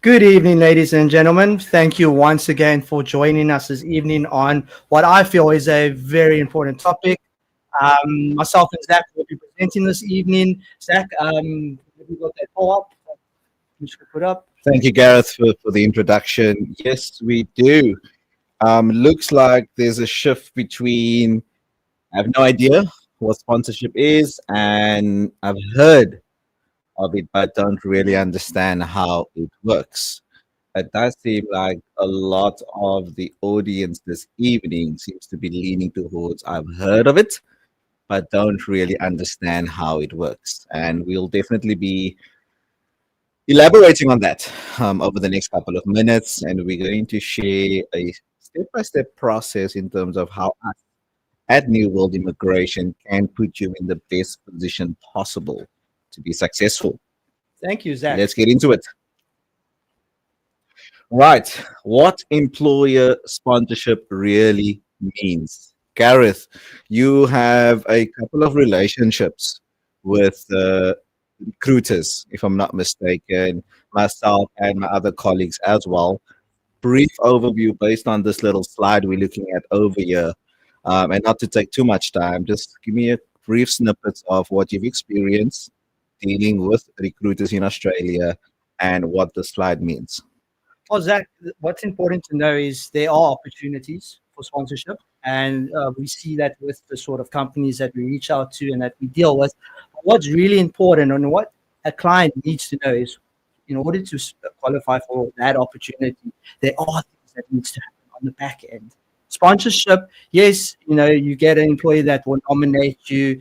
Good evening, ladies and gentlemen. Thank you once again for joining us this evening on what I feel is a very important topic. Myself and Zach will be presenting this evening. Zach, have you got that poll up? You should put up. Thank you, Gareth, for the introduction. Yes, we do. Looks like there's a shift between I have no idea what sponsorship is, and I've heard of it, but don't really understand how it works. It does seem like a lot of the audience this evening seems to be leaning towards I've heard of it, but don't really understand how it works. And we'll definitely be elaborating on that over the next couple of minutes, and we're going to share a step-by-step process in terms of how us at New World Immigration can put you in the best position possible to be successful. Thank you, Zach. Let's get into it. Right, what employer sponsorship really means. Gareth, you have a couple of relationships with recruiters, if I'm not mistaken, myself and my other colleagues as well. Brief overview based on this little slide we're looking at over here. And not to take too much time, just give me a brief snippet of what you've experienced dealing with recruiters in Australia and what the slide means. Well, Zach, what's important to know is there are opportunities for sponsorship, and we see that with the sort of companies that we reach out to and that we deal with. What's really important and what a client needs to know is in order to qualify for that opportunity, there are things that needs to happen on the back end. Sponsorship, yes, you get an employee that will nominate you.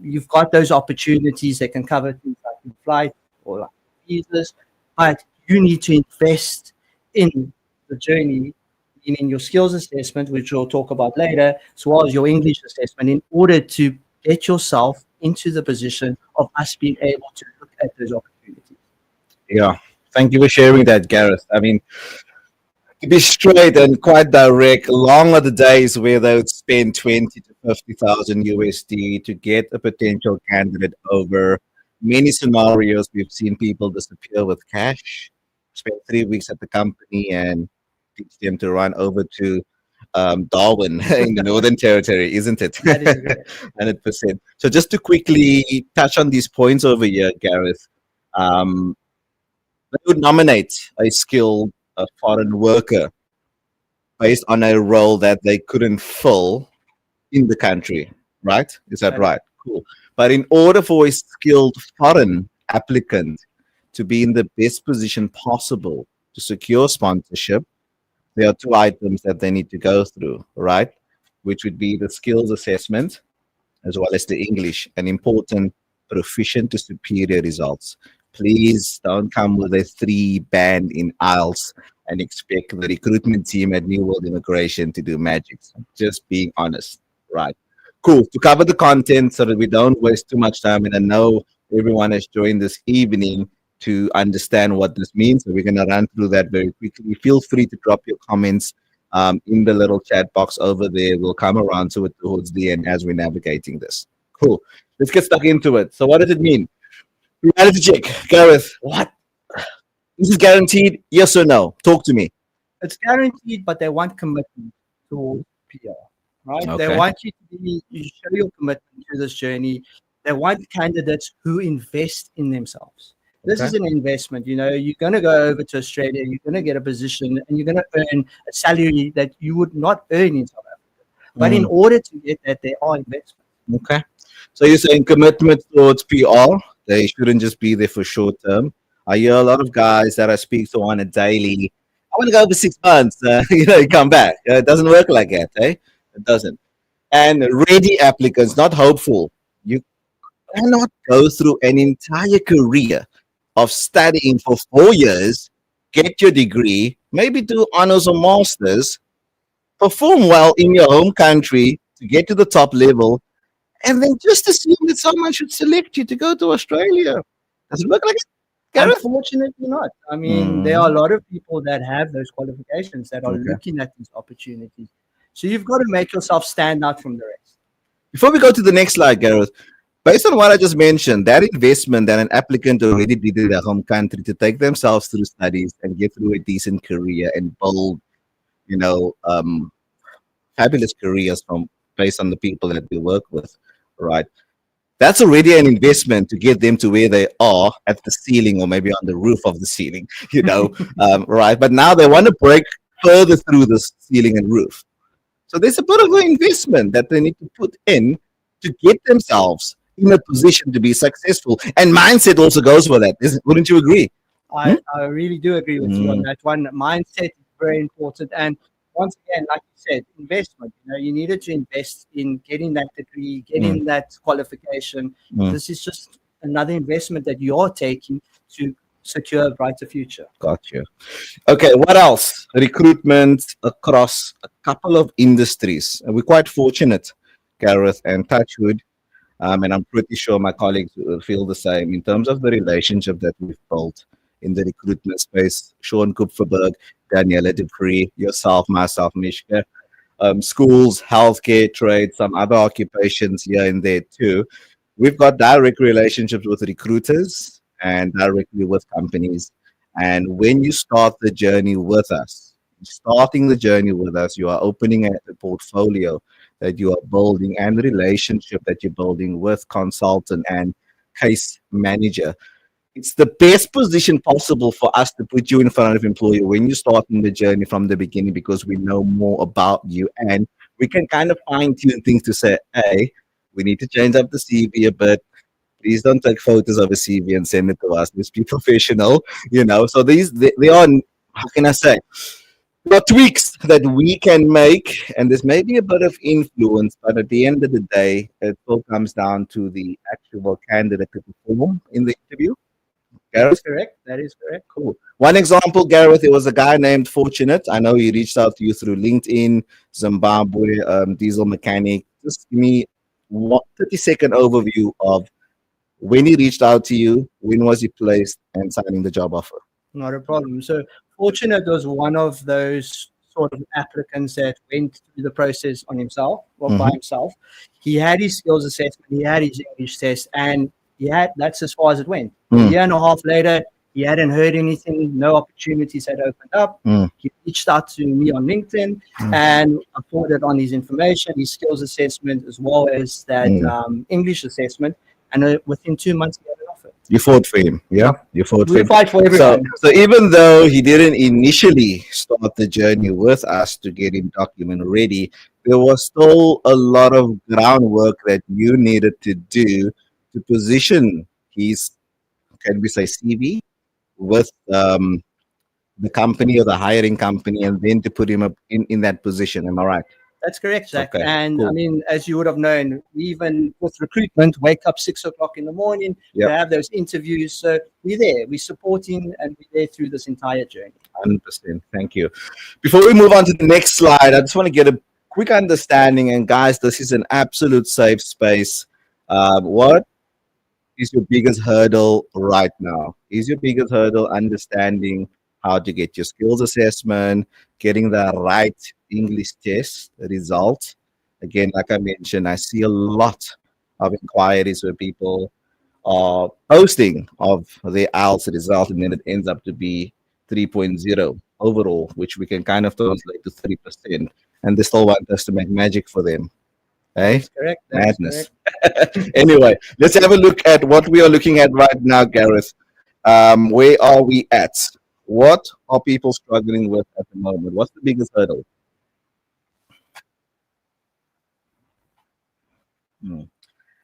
You've got those opportunities that can cover things like flight or like visas, but you need to invest in the journey, meaning your skills assessment, which we'll talk about later, as well as your English assessment, in order to get yourself into the position of us being able to look at those opportunities. Yeah, thank you for sharing that, Gareth. I mean, to be straight and quite direct, long are the days where they would spend 20 to 50,000 USD to get a potential candidate over. Many scenarios we've seen people disappear with cash, spend 3 weeks at the company and teach them to run over to Darwin in the Northern Territory, isn't it? That is correct. 100%. So just to quickly touch on these points over here, Gareth, they would nominate a skilled foreign worker based on a role that they couldn't fill in the country, right? Is that right? Cool. But in order for a skilled foreign applicant to be in the best position possible to secure sponsorship, there are two items that they need to go through, right? Which would be the skills assessment as well as the English, an important proficient to superior results. Please don't come with a 3 band in IELTS and expect the recruitment team at New World Immigration to do magic. Just being honest, right? Cool. To cover the content so that we don't waste too much time, and I know everyone has joined this evening to understand what this means. So we're going to run through that very quickly. Feel free to drop your comments in the little chat box over there. We'll come around to it towards the end as we're navigating this. Cool. Let's get stuck into it. So what does it mean? Reality check. Gareth, what? This is guaranteed? Yes or no? Talk to me. It's guaranteed, but they want commitment to PR, right? Okay. They want you show your commitment to this journey. They want candidates who invest in themselves. This is an investment. You're going to go over to Australia, you're going to get a position, and you're going to earn a salary that you would not earn in South Africa. But in order to get that, there are investments. Okay. So you're saying commitment towards PR. They shouldn't just be there for short term. I hear a lot of guys that I speak to on a daily, I want to go for 6 months, come back. It doesn't work like that, eh? It doesn't. And ready applicants, not hopeful. You cannot go through an entire career of studying for 4 years, get your degree, maybe do honors or masters, perform well in your home country to get to the top level, and then just assume that someone should select you to go to Australia. Does it work like it, Gareth? Unfortunately not. I mean, there are a lot of people that have those qualifications that are looking at these opportunities. So you've got to make yourself stand out from the rest. Before we go to the next slide, Gareth, Based on what I just mentioned, that investment that an applicant already did in their home country to take themselves through studies and get through a decent career and build, you know, fabulous careers from based on the people that they work with, right? That's already an investment to get them to where they are at the ceiling or maybe on the roof of the ceiling, right? But now they want to break further through the ceiling and roof. So there's a bit of an investment that they need to put in to get themselves in a position to be successful. And mindset also goes for that. Wouldn't you agree? I really do agree with you on Mm, that one. Mindset is very important. And once again, like you said, investment. You needed to invest in getting that degree, mm, getting that qualification. mm. This is just another investment that you're taking to secure a brighter future. Got you. Okay, what else? Recruitment across a couple of industries. And we're quite fortunate, Gareth and Touchwood, and I'm pretty sure my colleagues will feel the same in terms of the relationship that we've built in the recruitment space. Sean Kupferberg, Daniela Dupree, yourself, myself, Mishka, schools, healthcare, trade, some other occupations here and there too. We've got direct relationships with recruiters and directly with companies. And when you start the journey with us, starting the journey with us, you are opening a portfolio that you are building and the relationship that you're building with consultant and case manager. It's the best position possible for us to put you in front of employer when you're starting the journey from the beginning because we know more about you and we can kind of fine tune things to say, hey, we need to change up the CV a bit. Please don't take photos of a CV and send it to us. Let's be professional, So they are, how can I say, there are tweaks that we can make, and there's maybe a bit of influence, but at the end of the day, it all comes down to the actual candidate to perform in the interview. That is Gareth? correct. That is correct. Cool. One example, Gareth, it was a guy named Fortunate. I know he reached out to you through LinkedIn, Zimbabwe, diesel mechanic. Just give me 30-second overview of when he reached out to you, when was he placed, and signing the job offer. Not a problem. So Fortunate was one of those sort of applicants that went through the process on himself or by Mhm. himself. He had his skills assessment, he had his English test, and that's as far as it went. A Mm, year and a half later, he hadn't heard anything, no opportunities had opened up. mm, He reached out to me on LinkedIn mm, and I forwarded on his information, his skills assessment, as well as that mm. English assessment. And within 2 months, he had an offer. You fought for him, yeah? Yep. You fought for We him. fight for So, everyone. so even though he didn't initially start the journey with us to get him document ready, there was still a lot of groundwork that you needed to do to position his, can we say, CV with the company or the hiring company, and then to put him up in that position. Am I right? That's correct, Zach. Okay, And I cool. mean, as you would have known, we even with recruitment, wake up 6 o'clock in the morning to Yep, have those interviews. So we're there, we're supporting, and we're there through this entire journey. 100%. Thank you. Before we move on to the next slide, I just want to get a quick understanding. And guys, this is an absolute safe space. What is your biggest hurdle right now? Is your biggest hurdle understanding how to get your skills assessment, getting the right English test result? Again, like I mentioned, I see a lot of inquiries where people are posting of their IELTS result, and then it ends up to be 3.0 overall, which we can kind of translate to 30%. And they still want us to make magic for them. That Eh? is correct. That is Madness. correct. Anyway, let's have a look at what we are looking at right now, Gareth. Where are we at? What are people struggling with at the moment? What's the biggest hurdle? Hmm.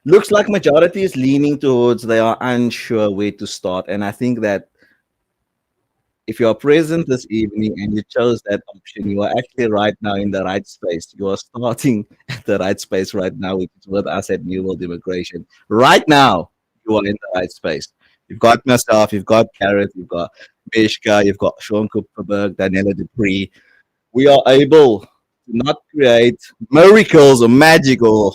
Looks like majority is leaning towards they are unsure where to start. And I think that if you are present this evening and you chose that option, you are actually right now in the right space. You are starting at the right space right now, which is with us at New World Immigration. Right now, you are in the right space. You've got myself, you've got Gareth, you've got Mishka, you've got Sean Kupferberg, Daniela Dupree. We are able to not create miracles or magic or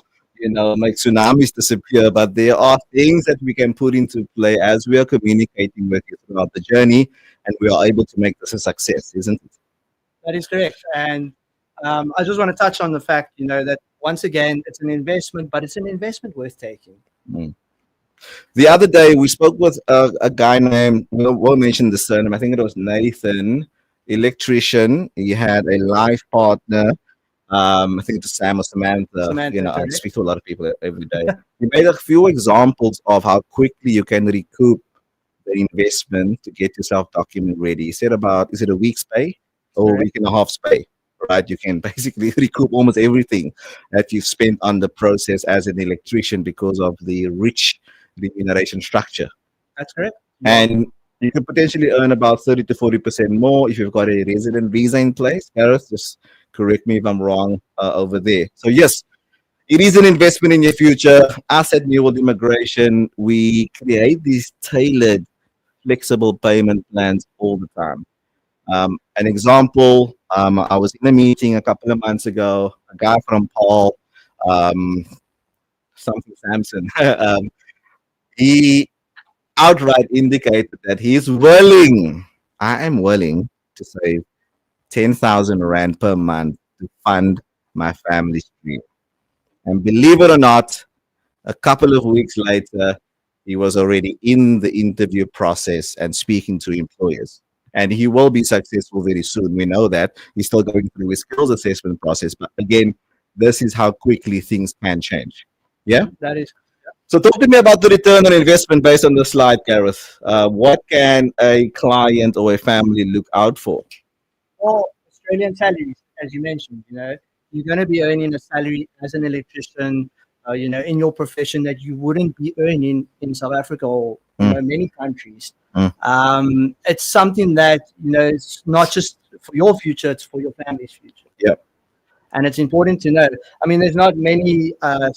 make tsunamis disappear, but there are things that we can put into play as we are communicating with you throughout the journey, and we are able to make this a success, isn't it? That is correct. And I just want to touch on the fact, that once again, it's an investment, but it's an investment worth taking. Mm. The other day, we spoke with a guy named, we'll mention the surname, I think it was Nathan, electrician. He had a life partner. I think it's Sam or Samantha. Samantha, I correct? speak to a lot of people every day. He made a few examples of how quickly you can recoup the investment to get yourself document ready. He said about, is it a week's pay or a Correct. week and a half's pay? Right, you can basically recoup almost everything that you've spent on the process as an electrician because of the rich remuneration structure. That's correct. And you could potentially earn about 30 to 40% more if you've got a resident visa in place. Gareth, just correct me if I'm wrong over there. So, yes, it is an investment in your future. Us at New World Immigration, we create these tailored, flexible payment plans all the time. An example, I was in a meeting a couple of months ago, a guy from Paul, um, something Samson, he outright indicated that he's willing, I am willing to save 10,000 Rand per month to fund my family's dream. And believe it or not, a couple of weeks later, he was already in the interview process and speaking to employers. And he will be successful very soon. We know that. He's still going through his skills assessment process. But again, this is how quickly things can change. Yeah? That is. So talk to me about the return on investment based on the slide, Gareth. What can a client or a family look out for? Well, Australian salaries, as you mentioned, you're going to be earning a salary as an electrician, in your profession that you wouldn't be earning in South Africa or many countries. It's something that it's not just for your future; it's for your family's future. Yeah. And it's important to know. I mean, there's not many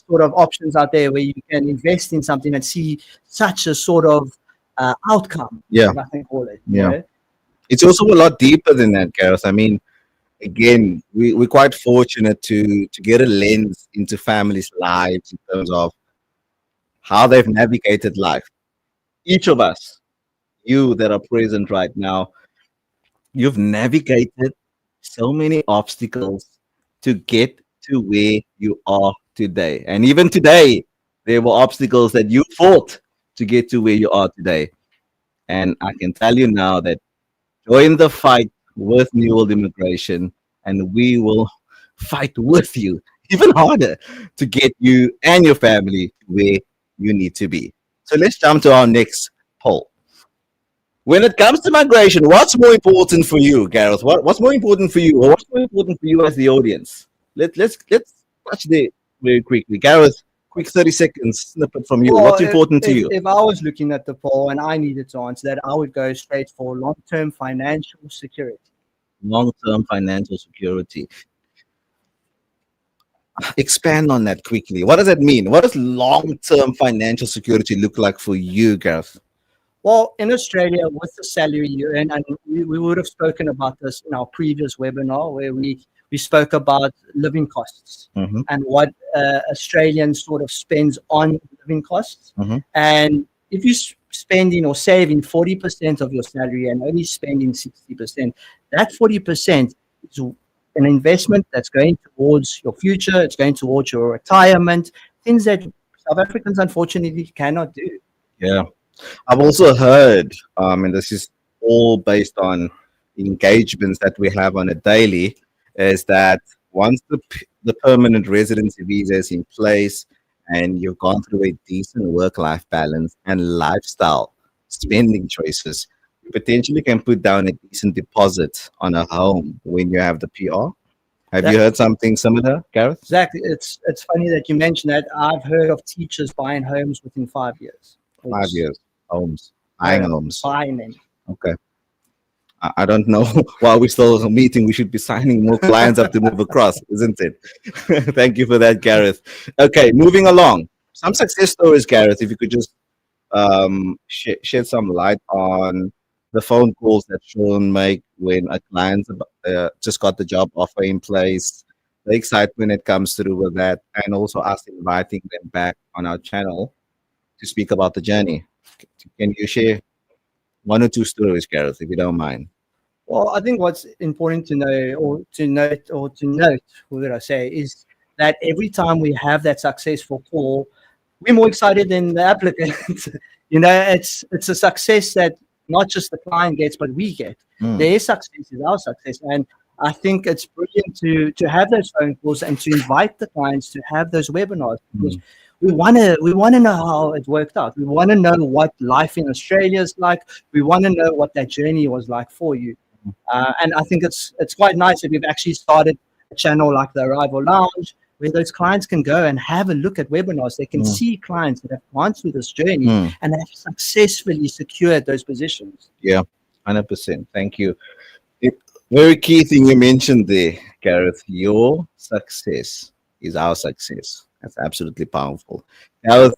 sort of options out there where you can invest in something and see such a sort of outcome. Yeah. I can call it. Yeah. It's also a lot deeper than that, Gareth. I mean, again, we're quite fortunate to get a lens into families' lives in terms of how they've navigated life. Each of us, you that are present right now, you've navigated so many obstacles to get to where you are today. And even today, there were obstacles that you fought to get to where you are today. And I can tell you now that join the fight with New World Immigration, and we will fight with you even harder to get you and your family where you need to be. So let's jump to our next poll. When it comes to migration, what's more important for you, Gareth? What's more important for you, or what's more important for you as the audience? Let's touch there very quickly. Gareth, quick 30 seconds snippet from you. Well, what's important to you? If I was looking at the poll and I needed to answer that, I would go straight for long-term financial security. Long-term financial security. Expand on that quickly. What does that mean? What does long-term financial security look like for you, Gareth? Well, in Australia, with the salary you earn, and we would have spoken about this in our previous webinar where we spoke about living costs and what Australian sort of spends on living costs. And if you're spending or saving 40% of your salary and only spending 60%, that 40% is an investment that's going towards your future. It's going towards your retirement, things that South Africans unfortunately cannot do. Yeah. I've also heard, and this is all based on engagements that we have on a daily, is that once the permanent residency visa is in place and you've gone through a decent work-life balance and lifestyle spending choices, you potentially can put down a decent deposit on a home when you have the PR. Have you heard something similar, Gareth? Exactly. It's funny that you mentioned that. I've heard of teachers buying homes within 5 years. 5 years, homes, buying homes. Buying them. Okay. I don't know while we're still meeting, we should be signing more clients up to move across, isn't it? Thank you for that, Gareth. Okay, moving along. Some success stories, Gareth, if you could just shed some light on the phone calls that Sean make when a client just got the job offer in place, the excitement that comes through with that, and also us inviting them back on our channel to speak about the journey. Can you share one or two stories, Gareth, if you don't mind? Well, I think what's important to know what did I say, is that every time we have that successful call, we're more excited than the applicant. It's a success that not just the client gets, but we get. Their success is our success, and I think it's brilliant to have those phone calls and to invite the clients to have those webinars because we want to know how it worked out. We want to know what life in Australia is like. We want to know what that journey was like for you. And I think it's quite nice that we've actually started a channel like the Arrival Lounge, where those clients can go and have a look at webinars. They can see clients that have gone through this journey and have successfully secured those positions. Yeah, 100%. Thank you. Very key thing you mentioned there, Gareth. Your success is our success. That's absolutely powerful. Gareth,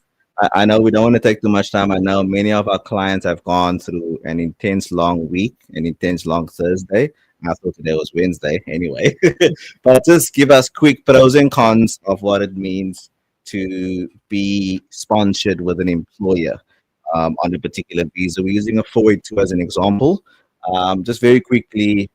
I know we don't want to take too much time. I know many of our clients have gone through an intense long week, an intense long Thursday. I thought today was Wednesday anyway. But just give us quick pros and cons of what it means to be sponsored with an employer on a particular visa. We're using a 482 as an example. Just very quickly,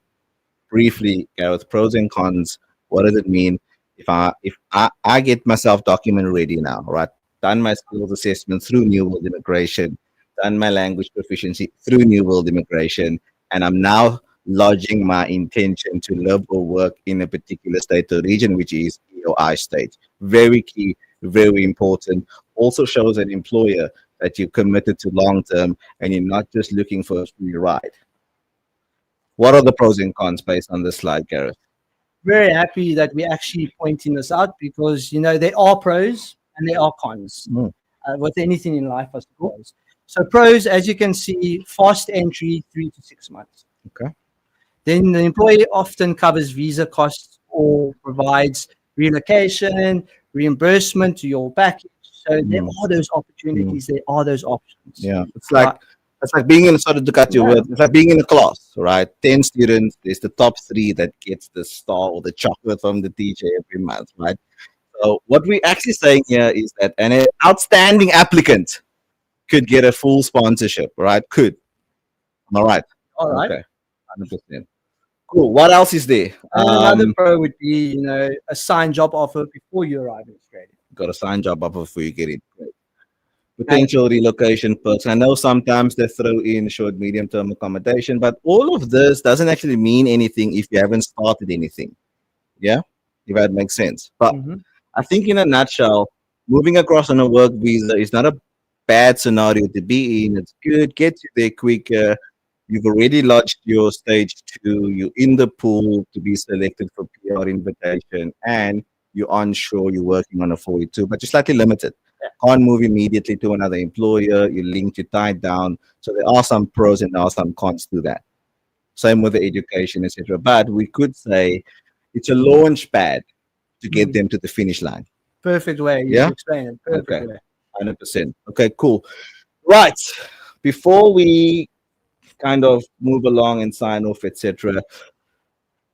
briefly, Gareth, pros and cons. What does it mean if I get myself document ready now, right? Done my skills assessment through New World Immigration, done my language proficiency through New World Immigration, and I'm now lodging my intention to live or work in a particular state or region, which is EOI state. Very key, very important. Also shows an employer that you're committed to long term and you're not just looking for a free ride. What are the pros and cons based on this slide, Gareth? Very happy that we're actually pointing this out because, there are pros and there are cons with anything in life, I suppose. So pros, as you can see, fast entry, 3 to 6 months. Okay. Then the employee often covers visa costs or provides relocation, reimbursement to your package. So there are those opportunities, there are those options. Yeah, it's like being in, sorry to cut your word, it's like being in a class, right? 10 students, there's the top 3 that gets the star or the chocolate from the teacher every month, right? So what we're actually saying here is that an outstanding applicant could get a full sponsorship, right? Could. Am I right? All right. Okay, 100%. Cool. What else is there? Another pro would be, a signed job offer before you arrive in Australia. Got a signed job offer before you get it. Great. Potential relocation perks. I know sometimes they throw in short, medium term accommodation, but all of this doesn't actually mean anything if you haven't started anything. Yeah, if that makes sense. But I think in a nutshell, moving across on a work visa is not a bad scenario to be in. It's good, gets you there quicker. You've already lodged your stage 2. You're in the pool to be selected for PR invitation, and you're onshore. You're working on a 482, but you're slightly limited. Can't move immediately to another employer. You're linked, you're tied down. So there are some pros and there are some cons to that. Same with the education, etc. But we could say it's a launch pad to get them to the finish line. Perfect way. You explain it. Perfect way. 100%. Okay, cool. Right. Before we kind of move along and sign off, etc.,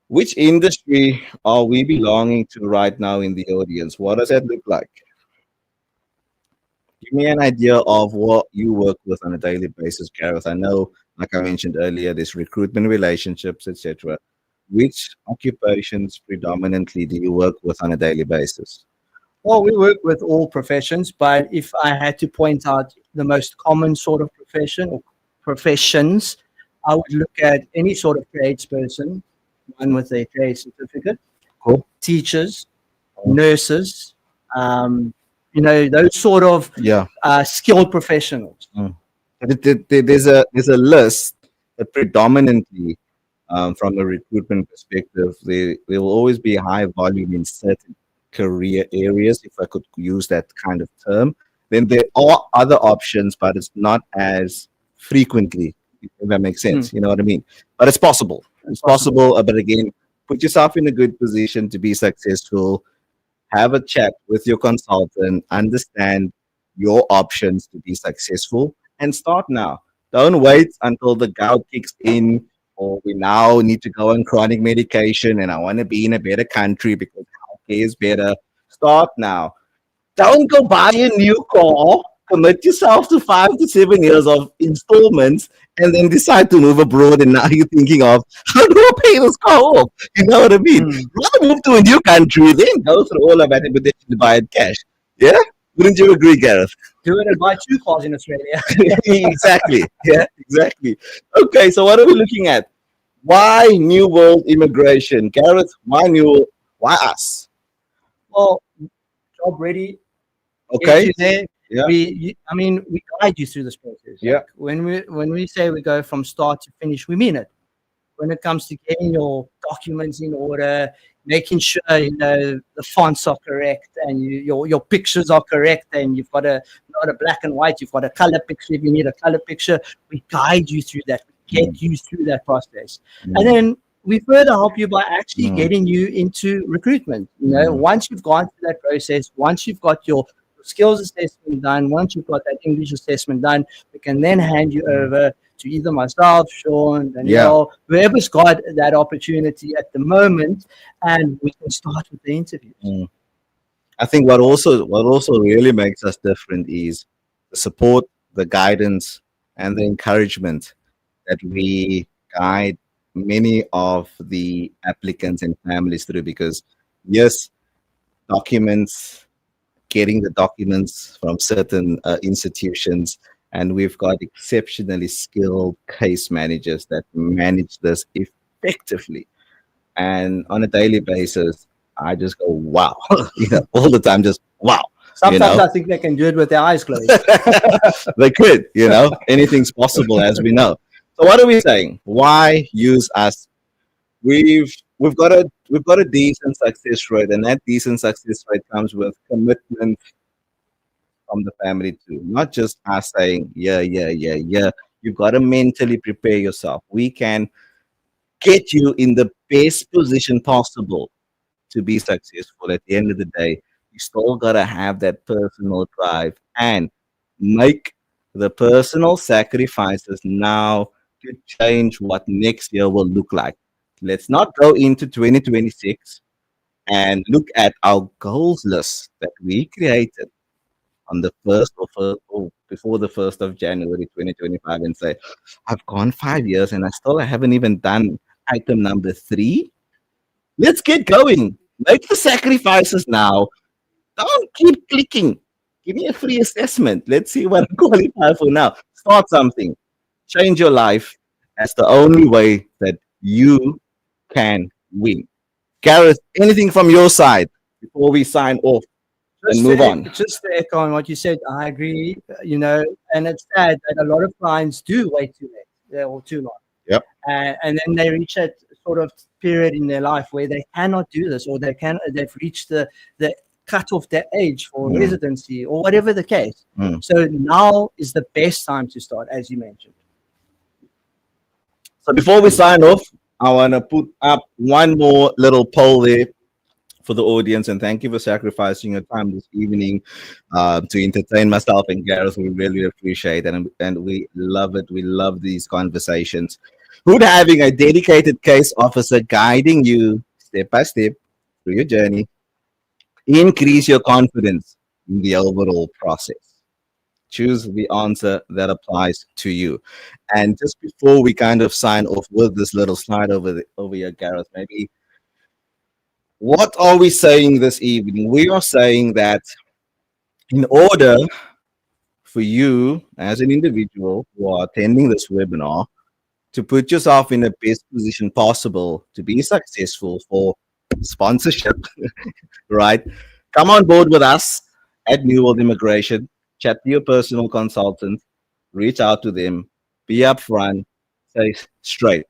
which industry are we belonging to right now in the audience? What does that look like? Give me an idea of what you work with on a daily basis, Gareth. I know, like I mentioned earlier, there's recruitment, relationships, etc. Which occupations predominantly do you work with on a daily basis? Well, we work with all professions, but if I had to point out the most common sort of profession or professions, I would look at any sort of tradesperson, one with a trade certificate, teachers, nurses, those sort of skilled professionals. There's a list that predominantly, from a recruitment perspective, there will always be high volume in certain career areas, if I could use that kind of term. Then there are other options, but it's not as frequently, if that makes sense. You know what I mean? But it's possible. It's possible. But again, put yourself in a good position to be successful. Have a chat with your consultant, understand your options to be successful, and start now. Don't wait until the gout kicks in, or we now need to go on chronic medication and I want to be in a better country because healthcare is better. Start now. Don't go buy a new car, commit yourself to 5 to 7 years of installments, and then decide to move abroad. And now you're thinking of, how do I pay this car off? You know what I mean? Rather move to a new country, then go through all of that and potentially buy it cash. Yeah? Wouldn't you agree, Gareth? Do it and buy 2 cars in Australia. Exactly. Yeah, exactly. Okay, so what are we looking at? Why New World immigration? Gareth, why New World? Why us? Well, job ready, get Okay. you there. Yeah. I mean, we guide you through this process. Yeah. Like when we say we go from start to finish, we mean it. When it comes to getting your documents in order, making sure the fonts are correct and your pictures are correct, and you've got not a black and white, you've got a color picture. If you need a color picture, we guide you through that. We get you through that process, and then we further help you by actually getting you into recruitment. Once you've gone through that process, once you've got your skills assessment done, once you've got that English assessment done, we can then hand you over to either myself, Sean, Danielle, whoever's got that opportunity at the moment, and we can start with the interviews. I think what also really makes us different is the support, the guidance, and the encouragement that we guide many of the applicants and families through. Because yes, documents, getting the documents from certain institutions, and we've got exceptionally skilled case managers that manage this effectively. And on a daily basis, I just go, wow, all the time, just wow. Sometimes I think they can do it with their eyes closed. They could, anything's possible, as we know. So what are we saying? Why use us? We've got a decent success rate, and that decent success rate comes with commitment from the family too. Not just us saying, yeah, yeah, yeah, yeah. You've got to mentally prepare yourself. We can get you in the best position possible to be successful. At the end of the day, you still got to have that personal drive and make the personal sacrifices now to change what next year will look like. Let's not go into 2026 and look at our goals list that we created on the or before the 1st of January 2025 and say, I've gone 5 years and I still haven't even done item number 3. Let's get going. Make the sacrifices now. Don't keep clicking. Give me a free assessment. Let's see what I qualify for now. Start something. Change your life. That's the only way that you can win. Gareth, anything from your side before we sign off and move on? Just to echo on what you said, I agree. And it's sad that a lot of clients do wait too late or too long. Yep. And then they reach that sort of period in their life where they cannot do this, or they've reached the cut off their age for residency or whatever the case. So now is the best time to start, as you mentioned. So before we sign off, I want to put up one more little poll there for the audience, and thank you for sacrificing your time this evening to entertain myself and Gareth. We really appreciate it, and we love it. We love these conversations. Would having a dedicated case officer guiding you step by step through your journey increase your confidence in the overall process? Choose the answer that applies to you. And just before we kind of sign off with this little slide over here, Gareth, maybe what are we saying this evening? We are saying that in order for you as an individual who are attending this webinar to put yourself in the best position possible to be successful for sponsorship, right? Come on board with us at New World Immigration. Chat to your personal consultant, reach out to them, be upfront, say straight,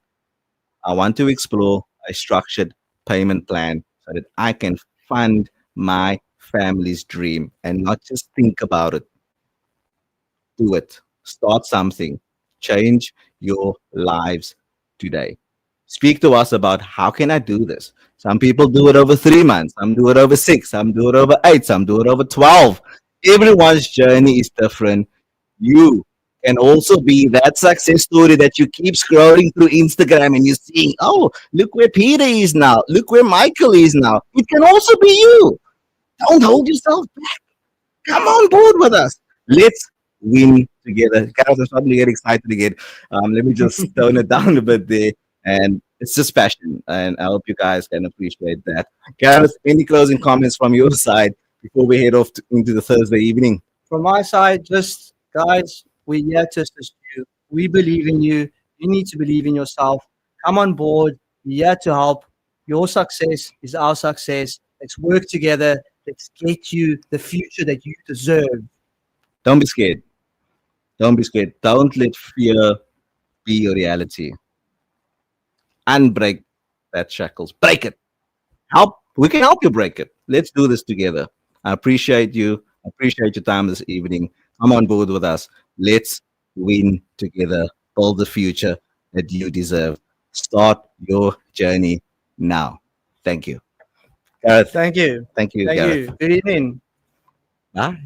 I want to explore a structured payment plan so that I can fund my family's dream and not just think about it. Do it. Start something. Change your lives today. Speak to us about how can I do this. Some people do it over 3 months. Some do it over 6. Some do it over 8. Some do it over 12. Everyone's journey is different. You can also be that success story that you keep scrolling through Instagram and you're seeing, oh, look where Peter is now. Look where Michael is now. It can also be you. Don't hold yourself back. Come on board with us. Let's win together. Guys, I'm starting to get excited again. Let me just tone it down a bit there. And it's just passion. And I hope you guys can appreciate that. Gareth, any closing comments from your side before we head off into the Thursday evening? From my side, just guys, we're here to assist you. We believe in you. You need to believe in yourself. Come on board. We're here to help. Your success is our success. Let's work together. Let's get you the future that you deserve. Don't be scared. Don't be scared. Don't let fear be your reality. Unbreak that shackles. Break it. We can help you break it. Let's do this together. I appreciate you. I appreciate your time this evening. Come on board with us. Let's win together. Build the future that you deserve. Start your journey now. Thank you. Gareth. Thank you. Thank you, Thank Gareth. you. Good evening. Bye.